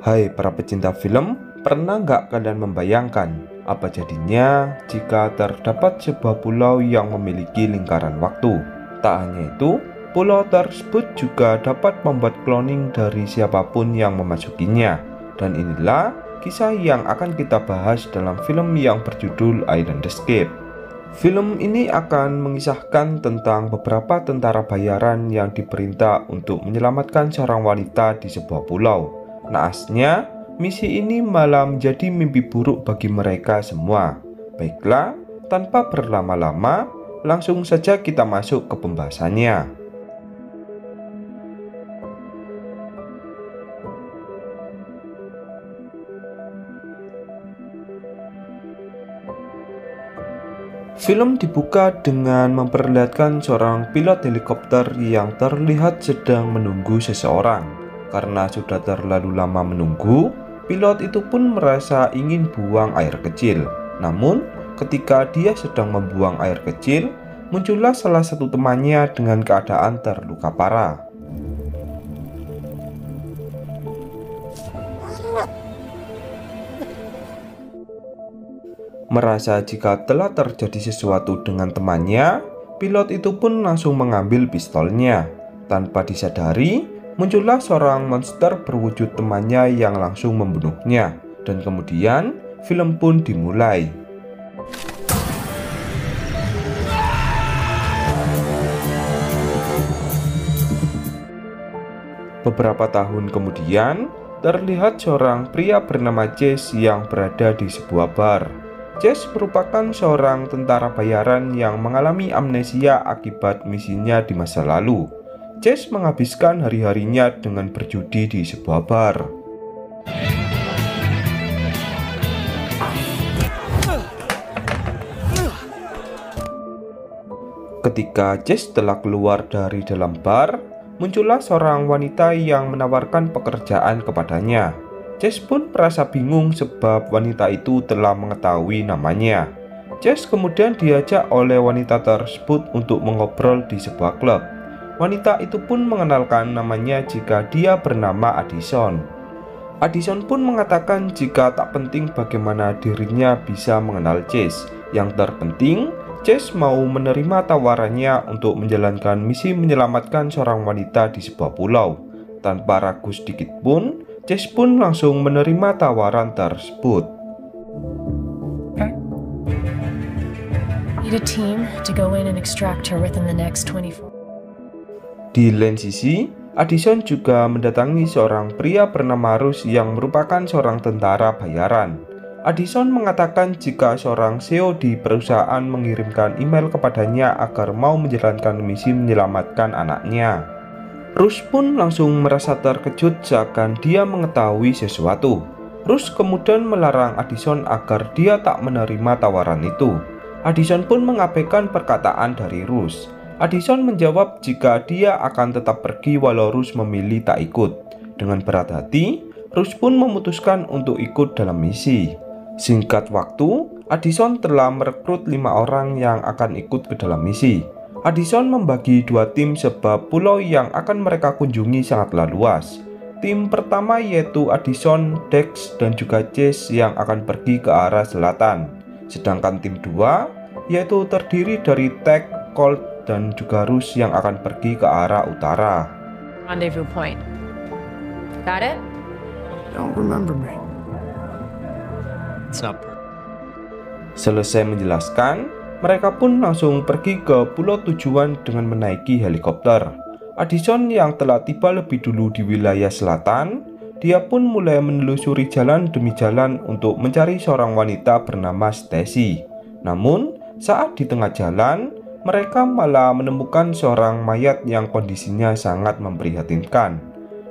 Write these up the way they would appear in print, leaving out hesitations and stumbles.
Hai para pecinta film, pernah nggak kalian membayangkan apa jadinya jika terdapat sebuah pulau yang memiliki lingkaran waktu? Tak hanya itu, pulau tersebut juga dapat membuat cloning dari siapapun yang memasukinya. Dan inilah kisah yang akan kita bahas dalam film yang berjudul Island Escape. Film ini akan mengisahkan tentang beberapa tentara bayaran yang diperintah untuk menyelamatkan seorang wanita di sebuah pulau. Naasnya, misi ini malah menjadi mimpi buruk bagi mereka semua. Baiklah, tanpa berlama-lama, langsung saja kita masuk ke pembahasannya. Film dibuka dengan memperlihatkan seorang pilot helikopter yang terlihat sedang menunggu seseorang. Karena sudah terlalu lama menunggu, pilot itu pun merasa ingin buang air kecil. Namun, ketika dia sedang membuang air kecil, muncullah salah satu temannya dengan keadaan terluka parah. Merasa jika telah terjadi sesuatu dengan temannya, pilot itu pun langsung mengambil pistolnya. Tanpa disadari, muncullah seorang monster berwujud temannya yang langsung membunuhnya. Dan kemudian, film pun dimulai. Beberapa tahun kemudian, terlihat seorang pria bernama Chase yang berada di sebuah bar. Chase merupakan seorang tentara bayaran yang mengalami amnesia akibat misinya di masa lalu. Chase menghabiskan hari-harinya dengan berjudi di sebuah bar. Ketika Chase telah keluar dari dalam bar, muncullah seorang wanita yang menawarkan pekerjaan kepadanya. Chase pun merasa bingung sebab wanita itu telah mengetahui namanya. Chase kemudian diajak oleh wanita tersebut untuk mengobrol di sebuah klub. Wanita itu pun mengenalkan namanya jika dia bernama Addison. Addison pun mengatakan jika tak penting bagaimana dirinya bisa mengenal Chase. Yang terpenting, Chase mau menerima tawarannya untuk menjalankan misi menyelamatkan seorang wanita di sebuah pulau. Tanpa ragu sedikit pun, Chase pun langsung menerima tawaran tersebut. Need a team to go in and extract her within the next 24. Di lain sisi, Addison juga mendatangi seorang pria bernama Russ yang merupakan seorang tentara bayaran. Addison mengatakan jika seorang CEO di perusahaan mengirimkan email kepadanya agar mau menjalankan misi menyelamatkan anaknya. Russ pun langsung merasa terkejut seakan dia mengetahui sesuatu. Russ kemudian melarang Addison agar dia tak menerima tawaran itu. Addison pun mengabaikan perkataan dari Russ. Addison menjawab jika dia akan tetap pergi walau Russ memilih tak ikut. Dengan berat hati, Russ pun memutuskan untuk ikut dalam misi. Singkat waktu, Addison telah merekrut 5 orang yang akan ikut ke dalam misi. Addison membagi 2 tim sebab pulau yang akan mereka kunjungi sangatlah luas. Tim pertama yaitu Addison, Dex, dan juga Chase yang akan pergi ke arah selatan. Sedangkan tim 2 yaitu terdiri dari Tech, Colt, dan juga Russ yang akan pergi ke arah utara. Rendezvous point. Got it? Don't remember me. Selesai menjelaskan, mereka pun langsung pergi ke pulau tujuan dengan menaiki helikopter. Addison yang telah tiba lebih dulu di wilayah selatan, dia pun mulai menelusuri jalan demi jalan untuk mencari seorang wanita bernama Stacy. Namun, saat di tengah jalan, mereka malah menemukan seorang mayat yang kondisinya sangat memprihatinkan.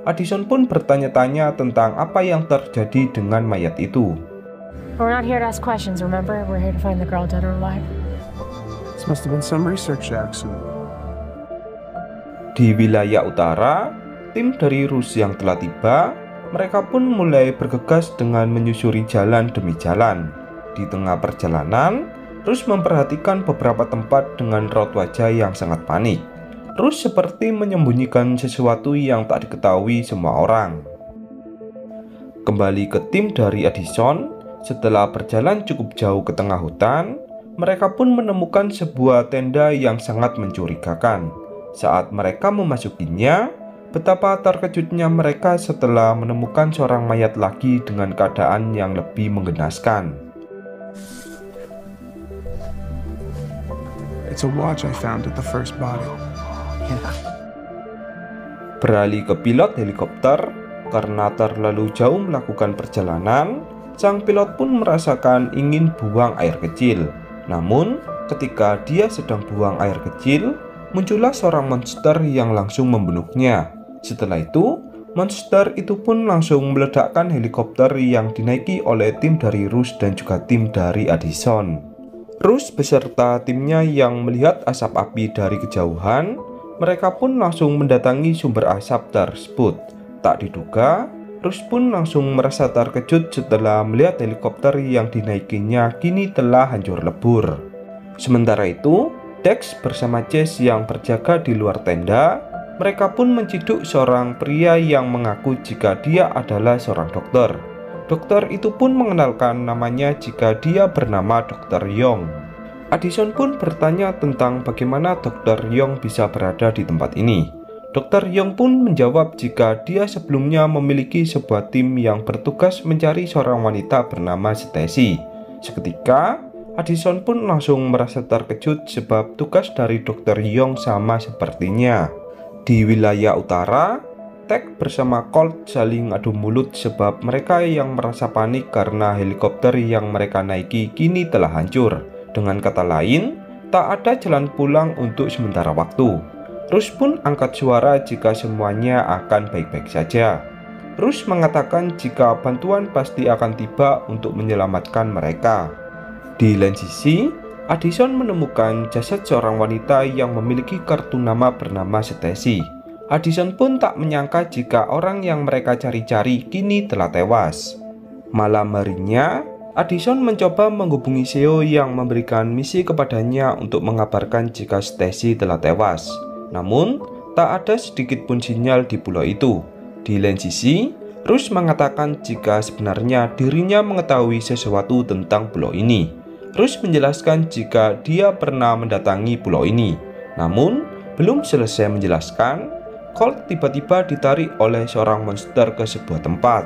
Addison pun bertanya-tanya tentang apa yang terjadi dengan mayat itu. We're not here to ask questions, remember? We're here to find the girl dead or alive. This must have been some research accident. Di wilayah utara, tim dari Russ yang telah tiba, mereka pun mulai bergegas dengan menyusuri jalan demi jalan. Di tengah perjalanan, Russ memperhatikan beberapa tempat dengan raut wajah yang sangat panik. Russ seperti menyembunyikan sesuatu yang tak diketahui semua orang. Kembali ke tim dari Addison, setelah berjalan cukup jauh ke tengah hutan, mereka pun menemukan sebuah tenda yang sangat mencurigakan. Saat mereka memasukinya, betapa terkejutnya mereka setelah menemukan seorang mayat lagi dengan keadaan yang lebih menggenaskan. It's a watch I found at the first body. Beralih ke pilot helikopter, karena terlalu jauh melakukan perjalanan, sang pilot pun merasakan ingin buang air kecil. Namun, ketika dia sedang buang air kecil, muncullah seorang monster yang langsung membunuhnya. Setelah itu, monster itu pun langsung meledakkan helikopter yang dinaiki oleh tim dari Rush dan juga tim dari Addison. Rush beserta timnya yang melihat asap api dari kejauhan, mereka pun langsung mendatangi sumber asap tersebut. Tak diduga, Rush pun langsung merasa terkejut setelah melihat helikopter yang dinaikinya kini telah hancur lebur. Sementara itu, Dex bersama Chase yang berjaga di luar tenda, mereka pun menciduk seorang pria yang mengaku jika dia adalah seorang dokter. Dokter itu pun mengenalkan namanya jika dia bernama Dr. Young. Addison pun bertanya tentang bagaimana Dr. Young bisa berada di tempat ini. Dr. Young pun menjawab jika dia sebelumnya memiliki sebuah tim yang bertugas mencari seorang wanita bernama Stacy. Seketika, Addison pun langsung merasa terkejut sebab tugas dari Dr. Young sama sepertinya. Di wilayah utara, Tech bersama Colt saling adu mulut sebab mereka yang merasa panik karena helikopter yang mereka naiki kini telah hancur. Dengan kata lain, tak ada jalan pulang untuk sementara waktu. Rush pun angkat suara jika semuanya akan baik-baik saja. Rush mengatakan jika bantuan pasti akan tiba untuk menyelamatkan mereka. Di lain sisi, Addison menemukan jasad seorang wanita yang memiliki kartu nama bernama Stacy. Addison pun tak menyangka jika orang yang mereka cari-cari kini telah tewas. Malam harinya, Addison mencoba menghubungi Seo yang memberikan misi kepadanya untuk mengabarkan jika Stacy telah tewas. Namun, tak ada sedikit pun sinyal di pulau itu. Di lain sisi, Rush mengatakan jika sebenarnya dirinya mengetahui sesuatu tentang pulau ini. Rush menjelaskan jika dia pernah mendatangi pulau ini. Namun, belum selesai menjelaskan, Colt tiba-tiba ditarik oleh seorang monster ke sebuah tempat.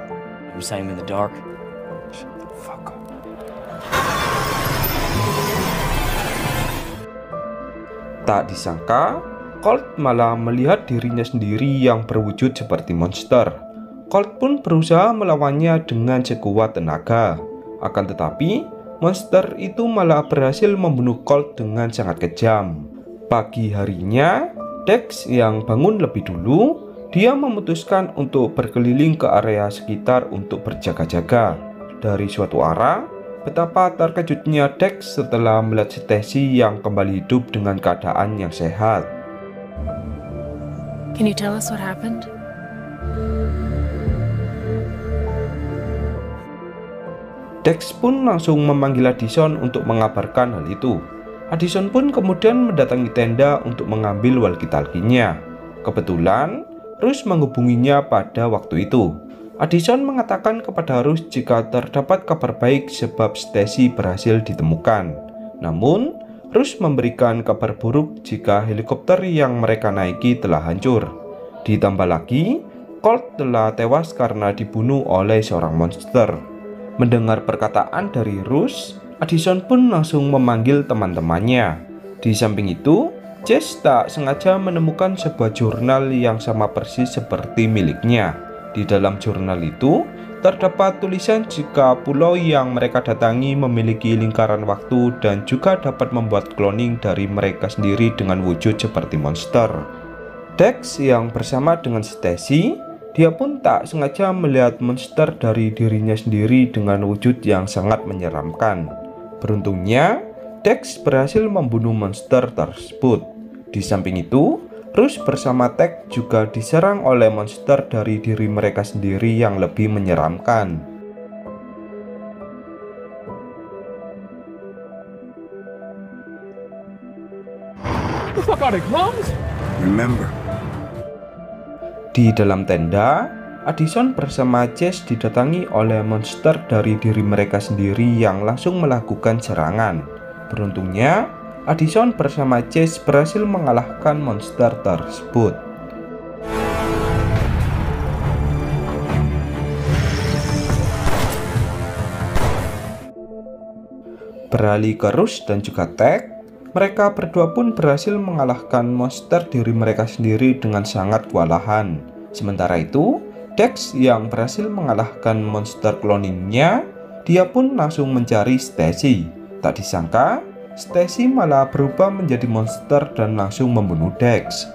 Tak disangka, Colt malah melihat dirinya sendiri yang berwujud seperti monster. Colt pun berusaha melawannya dengan sekuat tenaga. Akan tetapi, monster itu malah berhasil membunuh Colt dengan sangat kejam. Pagi harinya, Dex yang bangun lebih dulu, dia memutuskan untuk berkeliling ke area sekitar untuk berjaga-jaga. Dari suatu arah, betapa terkejutnya Dex setelah melihat Stacy yang kembali hidup dengan keadaan yang sehat. Can you tell us what happened? Dex pun langsung memanggil Addison untuk mengabarkan hal itu. Addison pun kemudian mendatangi tenda untuk mengambil walkie-talkie-nya. Kebetulan, Rush menghubunginya pada waktu itu. Addison mengatakan kepada Rush jika terdapat kabar baik sebab Stacy berhasil ditemukan. Namun, Rush memberikan kabar buruk jika helikopter yang mereka naiki telah hancur. Ditambah lagi, Colt telah tewas karena dibunuh oleh seorang monster. Mendengar perkataan dari Rush, Addison pun langsung memanggil teman-temannya. Di samping itu, Chase tak sengaja menemukan sebuah jurnal yang sama persis seperti miliknya. Di dalam jurnal itu, terdapat tulisan jika pulau yang mereka datangi memiliki lingkaran waktu dan juga dapat membuat cloning dari mereka sendiri dengan wujud seperti monster. Dex yang bersama dengan Stacy, dia pun tak sengaja melihat monster dari dirinya sendiri dengan wujud yang sangat menyeramkan. Beruntungnya, Dex berhasil membunuh monster tersebut. Di samping itu, Rush bersama Tech juga diserang oleh monster dari diri mereka sendiri yang lebih menyeramkan. The fuck are they, clones? Remember. Di dalam tenda, Addison bersama Chase didatangi oleh monster dari diri mereka sendiri yang langsung melakukan serangan. Beruntungnya, Addison bersama Chase berhasil mengalahkan monster tersebut. Beralih ke Rush dan juga Tech, mereka berdua pun berhasil mengalahkan monster diri mereka sendiri dengan sangat kewalahan. Sementara itu, Dex yang berhasil mengalahkan monster cloningnya, dia pun langsung mencari Stacy. Tak disangka, Stacy malah berubah menjadi monster dan langsung membunuh Dex.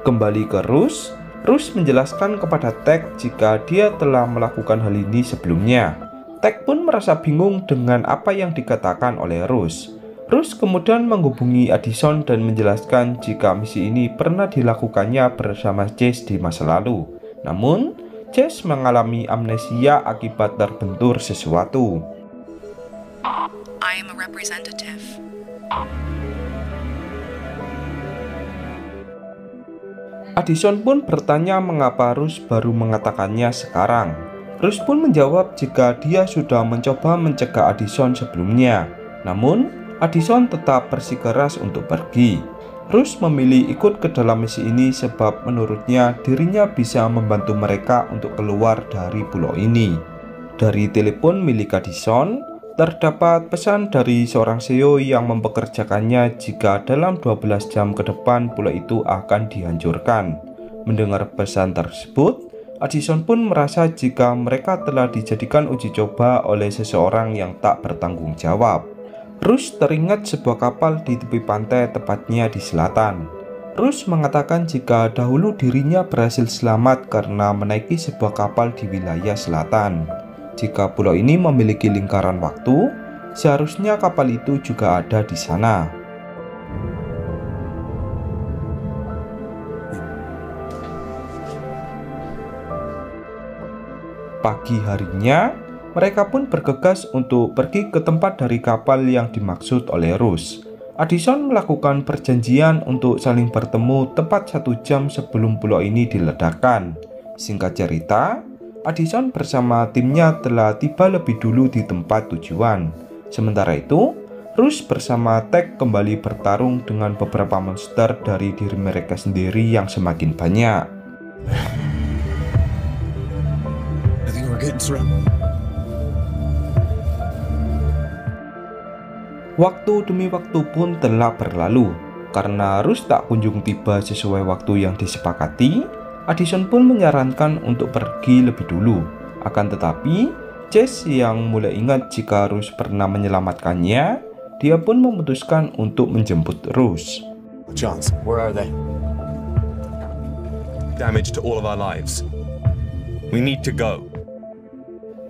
Kembali ke Rush menjelaskan kepada Tech jika dia telah melakukan hal ini sebelumnya. Tech pun merasa bingung dengan apa yang dikatakan oleh Rush kemudian menghubungi Addison dan menjelaskan jika misi ini pernah dilakukannya bersama Chase di masa lalu. Namun, Chase mengalami amnesia akibat terbentur sesuatu. I am a representative. Addison pun bertanya mengapa Rush baru mengatakannya sekarang. Rush pun menjawab jika dia sudah mencoba mencegah Addison sebelumnya. Namun, Addison tetap bersikeras untuk pergi. Rush memilih ikut ke dalam misi ini sebab menurutnya dirinya bisa membantu mereka untuk keluar dari pulau ini. Dari telepon milik Addison, terdapat pesan dari seorang CEO yang mempekerjakannya jika dalam 12 jam ke depan pulau itu akan dihancurkan. Mendengar pesan tersebut, Addison pun merasa jika mereka telah dijadikan uji coba oleh seseorang yang tak bertanggung jawab. Rush teringat sebuah kapal di tepi pantai, tepatnya di selatan. Rush mengatakan jika dahulu dirinya berhasil selamat karena menaiki sebuah kapal di wilayah selatan. Jika pulau ini memiliki lingkaran waktu, seharusnya kapal itu juga ada di sana. Pagi harinya, mereka pun bergegas untuk pergi ke tempat dari kapal yang dimaksud oleh Rush. Addison melakukan perjanjian untuk saling bertemu tepat 1 jam sebelum pulau ini diledakkan. Singkat cerita, Addison bersama timnya telah tiba lebih dulu di tempat tujuan. Sementara itu, Rush bersama Tech kembali bertarung dengan beberapa monster dari diri mereka sendiri yang semakin banyak. Waktu demi waktu pun telah berlalu. Karena Rush tak kunjung tiba sesuai waktu yang disepakati, Addison pun menyarankan untuk pergi lebih dulu. Akan tetapi, Chase yang mulai ingat jika Rush pernah menyelamatkannya, dia pun memutuskan untuk menjemput Rush. Chance, where are they? Damage to all of our lives. We need to go.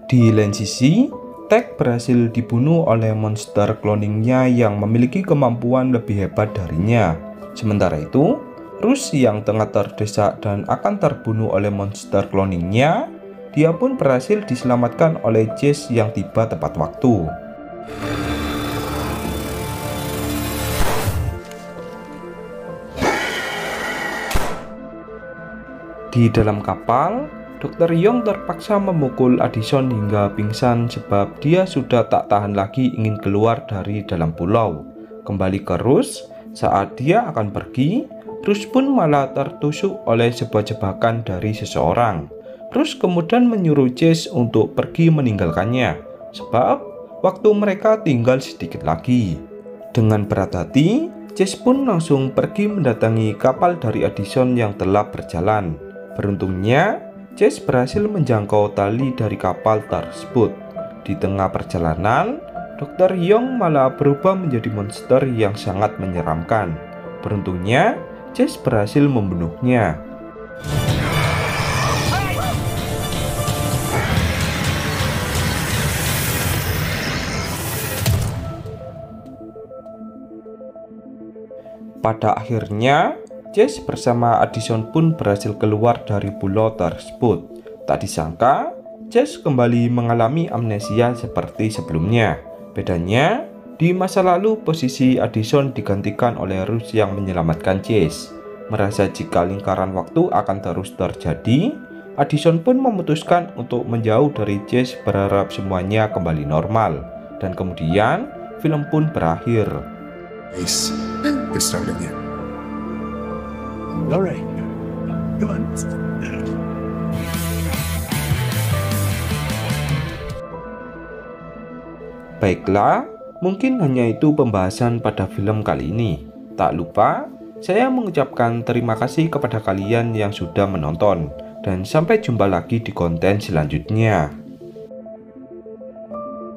Di lain sisi, Tech berhasil dibunuh oleh monster cloningnya yang memiliki kemampuan lebih hebat darinya. Sementara itu, Rush yang tengah terdesak dan akan terbunuh oleh monster cloningnya, dia pun berhasil diselamatkan oleh Chase yang tiba tepat waktu. Di dalam kapal, Dr. Young terpaksa memukul Addison hingga pingsan sebab dia sudah tak tahan lagi ingin keluar dari dalam pulau. Kembali ke Rush, saat dia akan pergi, Rush pun malah tertusuk oleh sebuah jebakan dari seseorang. Rush kemudian menyuruh Chase untuk pergi meninggalkannya, sebab waktu mereka tinggal sedikit lagi. Dengan berat hati, Chase pun langsung pergi mendatangi kapal dari Addison yang telah berjalan. Beruntungnya, Chase berhasil menjangkau tali dari kapal tersebut. Di tengah perjalanan, Dr. Young malah berubah menjadi monster yang sangat menyeramkan. Beruntungnya, Chase berhasil membunuhnya. Pada akhirnya, Chase bersama Addison pun berhasil keluar dari pulau tersebut. Tak disangka, Chase kembali mengalami amnesia seperti sebelumnya. Bedanya, Di masa lalu, posisi Addison digantikan oleh Ruth yang menyelamatkan Chase. Merasa jika lingkaran waktu akan terus terjadi, Addison pun memutuskan untuk menjauh dari Chase berharap semuanya kembali normal. Dan kemudian, film pun berakhir. Ace, get started again. All right. Come on. Baiklah, mungkin hanya itu pembahasan pada film kali ini. Tak lupa, saya mengucapkan terima kasih kepada kalian yang sudah menonton. Dan sampai jumpa lagi di konten selanjutnya.